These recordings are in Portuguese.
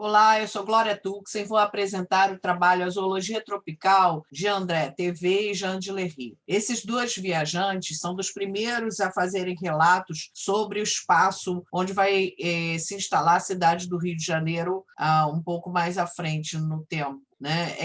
Olá, eu sou Glória Tuxen e vou apresentar o trabalho A Zoologia Tropical de André TV e Jean de Lery. Esses dois viajantes são dos primeiros a fazerem relatos sobre o espaço onde vai se instalar a cidade do Rio de Janeiro um pouco mais à frente no tempo. Né?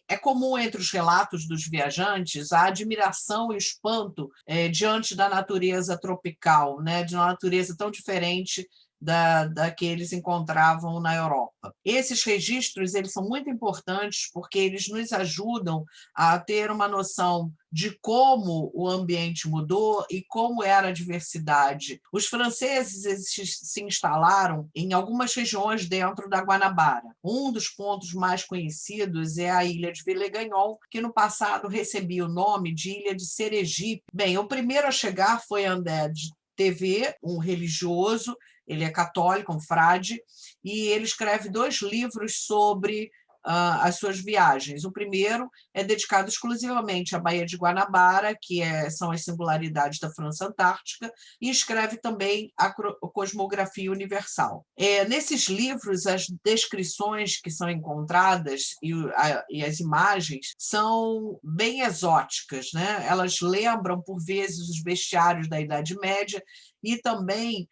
É comum entre os relatos dos viajantes a admiração e o espanto diante da natureza tropical, né? De uma natureza tão diferente da que eles encontravam na Europa. Esses registros eles são muito importantes porque eles nos ajudam a ter uma noção de como o ambiente mudou e como era a diversidade. Os franceses se instalaram em algumas regiões dentro da Guanabara. Um dos pontos mais conhecidos é a ilha de Villégagnon, que no passado recebia o nome de Ilha de Sergipe. Bem, o primeiro a chegar foi André de TV, um religioso, ele é católico, um frade, e ele escreve 2 livros sobre as suas viagens. O primeiro é dedicado exclusivamente à Baía de Guanabara, que são as singularidades da França Antártica, e escreve também a Cosmografia Universal. Nesses livros, as descrições que são encontradas e as imagens são bem exóticas, né? Elas lembram, por vezes, os bestiários da Idade Média, e também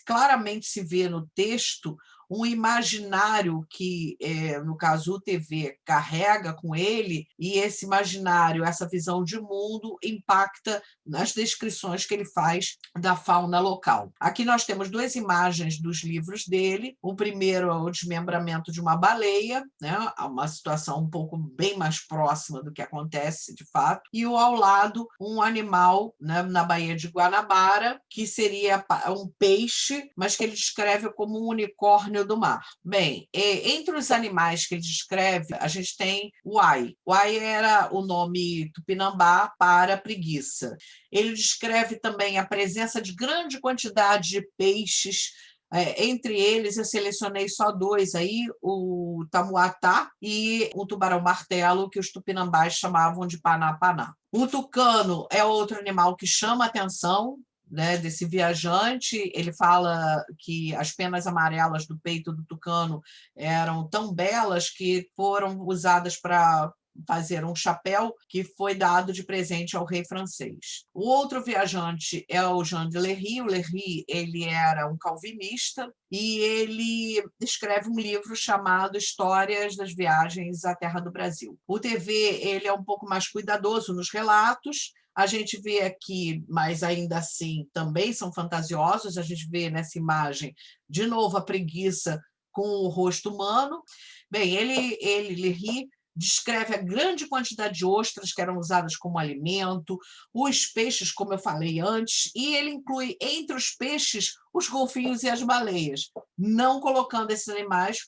claramente se vê no texto um imaginário que, no caso, o TV carrega com ele, e esse imaginário, essa visão de mundo, impacta nas descrições que ele faz da fauna local. Aqui nós temos 2 imagens dos livros dele. O primeiro é o desmembramento de uma baleia, né? Uma situação um pouco bem mais próxima do que acontece de fato, e ao lado um animal, né, na Baía de Guanabara, que seria um peixe, mas que ele descreve como um unicórnio do mar. Bem, entre os animais que ele descreve, a gente tem o uai. O uai era o nome tupinambá para preguiça. Ele descreve também a presença de grande quantidade de peixes. Entre eles, eu selecionei só 2 aí, o tamuatá e o tubarão-martelo, que os tupinambás chamavam de paná-paná. O tucano é outro animal que chama a atenção, né, desse viajante. Ele fala que as penas amarelas do peito do tucano eram tão belas que foram usadas para fazer um chapéu que foi dado de presente ao rei francês. O outro viajante é o Jean de Lery. O Lery ele era um calvinista e ele escreve um livro chamado Histórias das Viagens à Terra do Brasil. O TV ele é um pouco mais cuidadoso nos relatos. A gente vê aqui, mas ainda assim também são fantasiosos. A gente vê nessa imagem, de novo, a preguiça com o rosto humano. Bem, Lery descreve a grande quantidade de ostras que eram usadas como alimento, os peixes, como eu falei antes, e ele inclui entre os peixes os golfinhos e as baleias, não colocando esses animais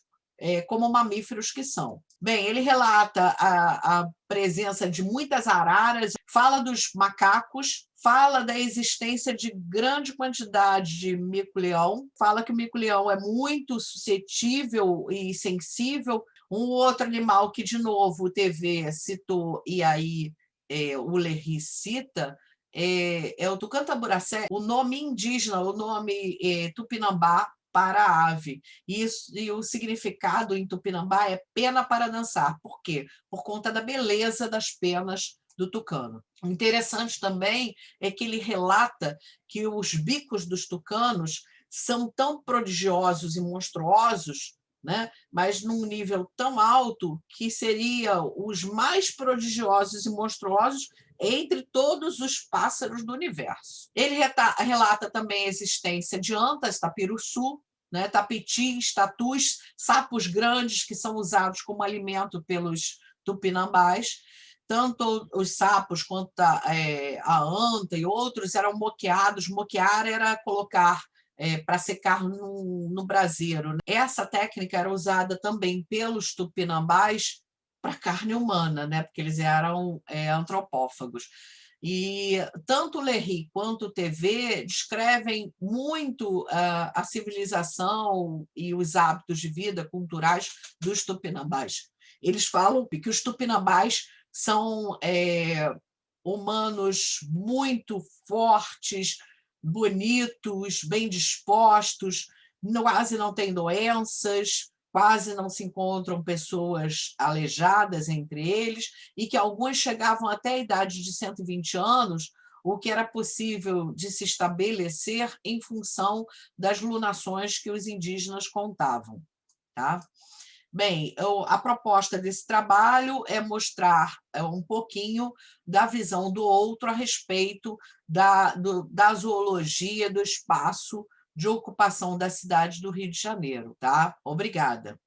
como mamíferos que são. Bem, ele relata a presença de muitas araras, fala dos macacos, fala da existência de grande quantidade de mico-leão, fala que o mico-leão é muito suscetível e sensível. Um outro animal que, de novo, o TV citou e aí o Lery cita, é o tucano-tamboracé. O nome indígena, o nome tupinambá para a ave. E o significado em tupinambá é pena para dançar. Por quê? Por conta da beleza das penas do tucano. O interessante também é que ele relata que os bicos dos tucanos são tão prodigiosos e monstruosos, né? Mas num nível tão alto que seriam os mais prodigiosos e monstruosos entre todos os pássaros do universo. Ele relata também a existência de antas, tapiruçu, né, tapitis, tatus, sapos grandes que são usados como alimento pelos tupinambás. Tanto os sapos quanto a anta e outros eram moqueados. Moquear era colocar para secar no braseiro. Essa técnica era usada também pelos tupinambás para carne humana, né? Porque eles eram antropófagos. E tanto o Lery quanto o TV descrevem muito a civilização e os hábitos de vida culturais dos tupinambás. Eles falam que os tupinambás são humanos muito fortes, bonitos, bem dispostos, quase não têm doenças, quase não se encontram pessoas aleijadas entre eles, e que alguns chegavam até a idade de 120 anos, o que era possível de se estabelecer em função das lunações que os indígenas contavam. Tá? Bem, a proposta desse trabalho é mostrar um pouquinho da visão do outro a respeito da zoologia do espaço de ocupação da cidade do Rio de Janeiro. Tá? Obrigada.